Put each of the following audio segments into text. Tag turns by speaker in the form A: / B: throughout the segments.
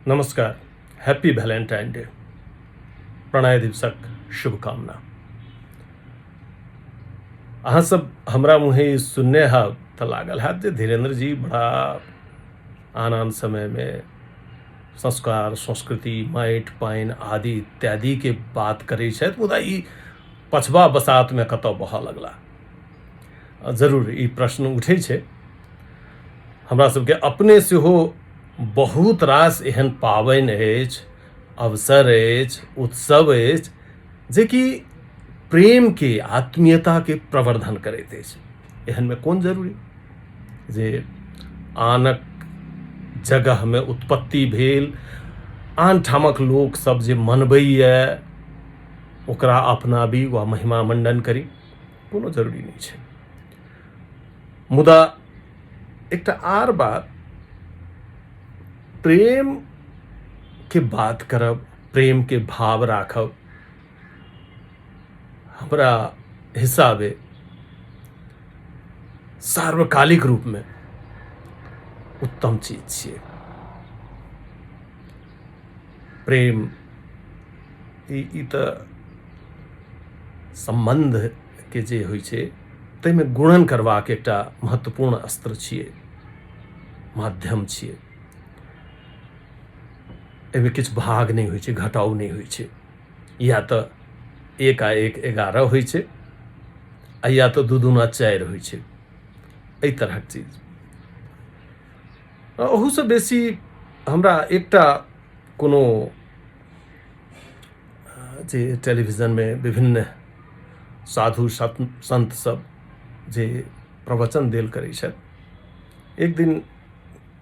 A: नमस्कार। Happy Valentine day. Pranay दिवसक शुभकामना। अहाँ सब हमरा मुहे सुनने हब त लागल हैत जे धीरेन्द्र जी बड़ा आन आन समय में संस्कार, संस्कृति, माटि पानि आदि इत्यादि के बात करै छथि, मुदा ई पछबा बसात में कतऽ बहऽ लगला। जरूर ई प्रश्न उठै छै। हमरा सबके अपने सेहो बहुत रास एहन पाबनि अछि, अवसर अछि, उत्सव अछि जे कि प्रेम के, आत्मीयता के प्रवर्धन करैत अछि। एहन में कोन जरूरी जे आनक जगह में उत्पत्ति भेल, आन ठामक लोक सब जे मनबैए ओकरा अपनाबी वा महिमा मंडन करी, कोनो जरूरी नहीं छै। मुदा एकटा आर बात, प्रेम के बात करब, प्रेम के भाव राखब हमरा हिसाबे सार्वकालिक रूप में उत्तम चीज छियै। प्रेम ई तऽ संबंध के जे होइ छै ताहिमे गुणन करबाक एकटा महत्वपूर्ण अस्त्र छियै, माध्यम छियै। एहिमे किछु भाग नहीं होइ छै, घटाव नहीं होइ छै। या तऽ 1 आ 1 11 होइ छै, आ या तऽ 2 दूना 4 होइ छै। एहि तरहक चीज। ओहू से बेसी हमरा एकटा कोनो जे टेलीविजन में विभिन्न साधु संत सब जे प्रवचन देल करै छथि, एक दिन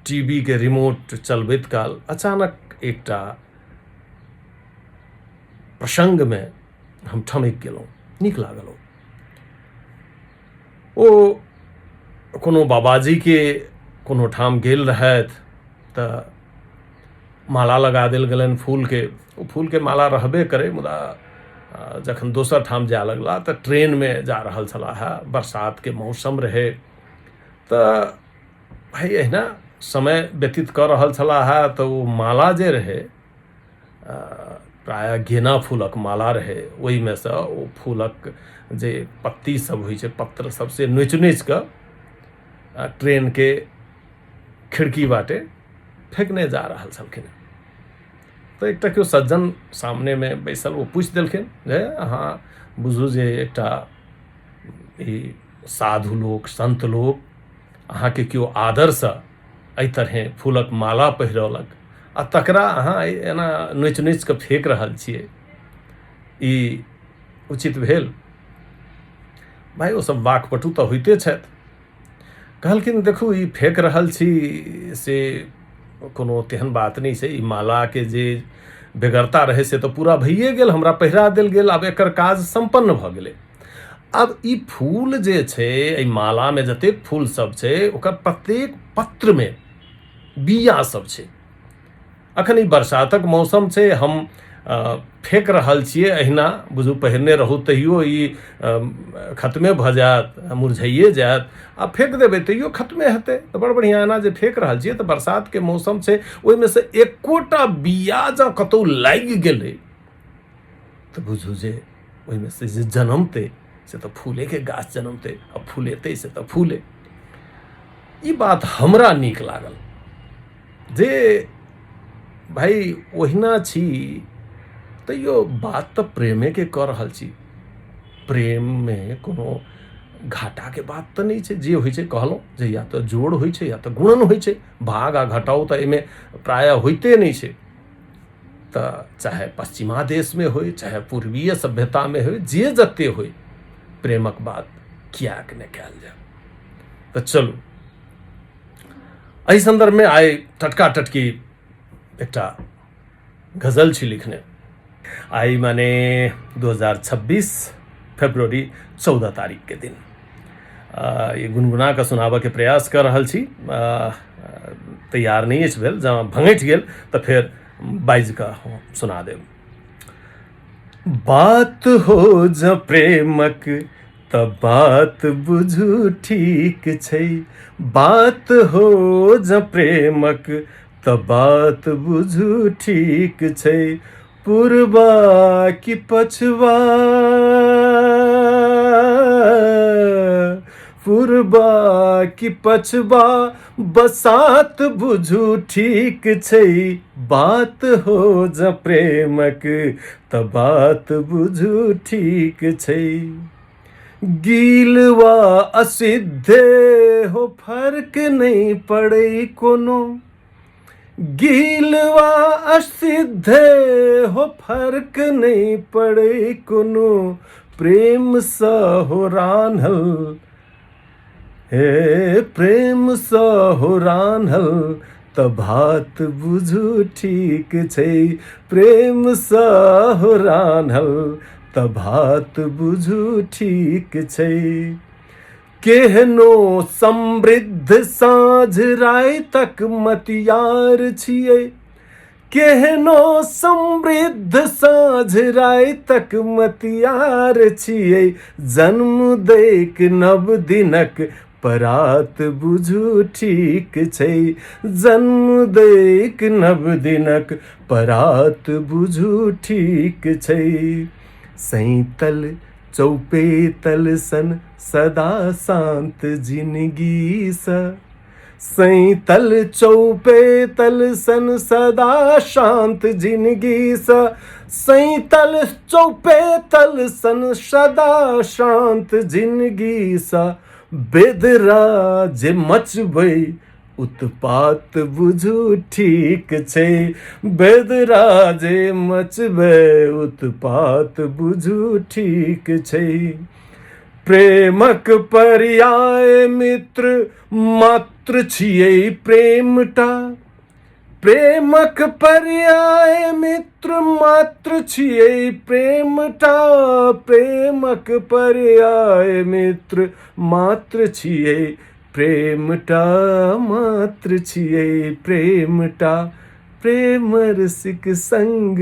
A: टीवी के रिमोट चलबैत काल अचानक एकटा प्रसंग में हम ठमकि गेलहुँ, नीक लागल। ओ कोनो बाबाजी के कोनो ठाम गेल रहथि तऽ माला लगा देल गेलनि फूल के। ओ फूल के माला रहबे करे, मुदा जखन दोसर ठाम जाय लगला तऽ ट्रेन में जा रहल छलाह, बरसात के मौसम रहे, तऽ भाई एहिना समय व्यतीत कर रहल छलाह। तऽ ओ माला जे रहे प्राय गेना फूलक माला रहे, ओहि में से ओ फूलक जे पत्ती सब होइ छै, पत्र सब से नोचि नोचि कऽ ट्रेन के खिड़की बाटे फेंकने जा रहल छलखिन। तऽ एकटा केओ सज्जन सामने में बैसल, ओ पूछि देलखिन जे अहाँ बुझू जे एकटा ई साधु लोक, संत लोक अहाँके केओ आदरसँ एहि तरहे फूलक माला पहिरौलक आ तकरा अहाँ एना नोचि नोचि कऽ फेंक रहल छियै, ई उचित भेल? भाई ओ सब वाकपटु तऽ होइते छथि। कहलखिन देखू, ई फेंक रहल छी से कोनो तेहन बात नहीं छै। ई माला के जे बेगरता रहे से तऽ पूरा भइए गेल, हमरा पहिरा देल गेल, आब एकर काज संपन्न भऽ गेलै। अब ई फूल जे छै, एहि माला में जतेक फूल सब छै, ओकर प्रत्येक पत्र में बिया सब छै। अखन ई बरसातक मौसम छै, हम फेंक रहल छियै, अहिना बुझू पहिरने रहू तैयो ई खत्मे भऽ जायत, मुरझाइए जायत, आ फेंक देबै तैयो खत्मे हेतै। तऽ बड़ बढ़िया एना जे फेंक रहल छियै, तऽ बरसात के मौसम छै, ओहिमे से एकोटा बिया जँ कतौ लागि गेलै तऽ बुझू जे ओहिमे से जे जनमतै से तऽ फूले के गाछ जनमतै, आ फूलेतै से तऽ फूले। ई बात हमरा नीक लागल जे भाई ओहिना छी तैयो बात तऽ प्रेमे के कऽ रहल छी। प्रेम में कोनो घाटा के बात तऽ नहीं छै। जे होइ छै कहलहुँ जे या तऽ जोड़ होइ छै या तऽ गुणन होइ छै, भाग आ घटाव तऽ एहिमे प्राय होइते नहीं छै। तऽ चाहे पश्चिमा देश में होय, चाहे पूर्वीय सभ्यता में होय, जे जते होय, प्रेमक बात कियाक नहि कयल जाय। तऽ चलू एहि संदर्भ में आइ टटका टटकी एकटा गजल छी लिखने। आई माने 2026 फरवरी 14 तारीख के दिन ये गुनगुना कऽ सुनाबऽ के प्रयास कर रहल छी। तैयार नहीं अछि भेल, जँ भंगठि गेल तऽ फेर बाजि कऽ सुना देब। बात हो ज प्रेमक तऽ बात बुझू ठीक छै, बात हो ज प्रेमक त बात बुझू ठीक छै, पूर्वा कि पछवा, पूर्वा कि पछवा, बसात बुझू ठीक छै, बात हो ज प्रेमक त बात बुझू ठीक छै। गील वा असिद्धे हो फर्क नहीं पड़े कोनो, गील वा असिद्धे हो फर्क नहीं पड़े कोनो, प्रेम सा हो रान्हल, हे प्रेम सा हो रान्हल त भात बुझू ठीक छै, प्रेम सा हो रान्हल त भात बुझू ठीक छै। केहनो समृद्ध साँझ रातिक मतियार छियै, केहनो समृद्ध साँझ रातिक मतियार छियै, जन्म दैक नव दिनक परात बुझू ठीक छै, जन्म दैक नव दिनक परात बुझू ठीक छै। सैतल चौपेतल सन सदा शांत जिंदगी सा, सैतल चौपेतल सन सदा शांत जिंदगी सा, सैतल चौपेतल सन सदा शांत जिंदगी सा, बेदरा जे मचबै उत्पात बुझू ठीक छै, बेदरा जे मचबै उत्पात बुझू ठीक छै। प्रेमक पर्याय मित्र मात्र छियै प्रेमटा, प्रेमक पर्याय मित्र मात्र छियै प्रेमटा, प्रेमक पर्याय मित्र मात्र छियै प्रेमटा, मात्र छियै प्रेमटा। प्रेम रसिक संग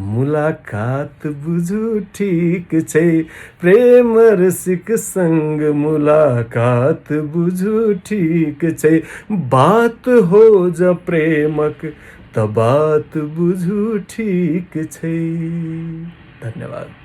A: मुलाकात बुझू ठीक छै, प्रेम रसिक संग मुलाकात बुझू ठीक छै, बात हो ज प्रेमक त बात बुझू ठीक छै। धन्यवाद।